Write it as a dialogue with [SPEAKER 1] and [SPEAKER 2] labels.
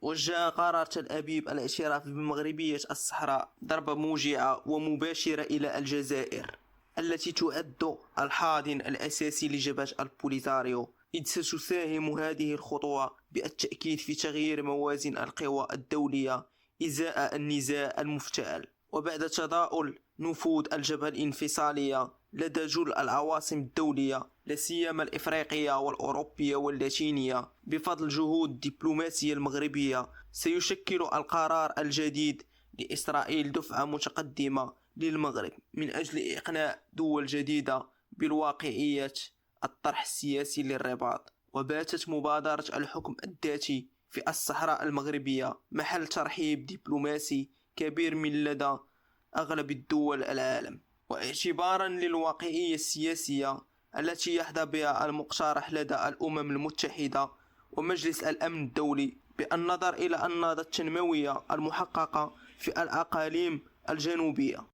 [SPEAKER 1] وجه قرار تل أبيب الاعتراف بمغربية الصحراء ضربة موجعة ومباشرة إلى الجزائر، التي تعد الحاضن الأساسي لجبهة البوليساريو، إذ ستساهم هذه الخطوة بالتأكيد في تغيير موازين القوى الدولية إزاء النزاع المفتعل. وبعد تضاؤل نفوذ الجبهة الانفصالية لدى جل العواصم الدولية لا سيما الإفريقية والأوروبية واللاتينية، بفضل جهود الدبلوماسية المغربية، سيشكل القرار الجديد لإسرائيل دفعة متقدمة للمغرب من أجل إقناع دول جديدة بالواقعية الطرح السياسي للرباط. وباتت مبادرة الحكم الذاتي في الصحراء المغربية محل ترحيب دبلوماسي كبير من لدى أغلب الدول العالم، واعتبارا للواقعية السياسية التي يحظى بها المقترح لدى الأمم المتحدة ومجلس الأمن الدولي، بالنظر إلى النهضة التنموية المحققة في الأقاليم الجنوبية.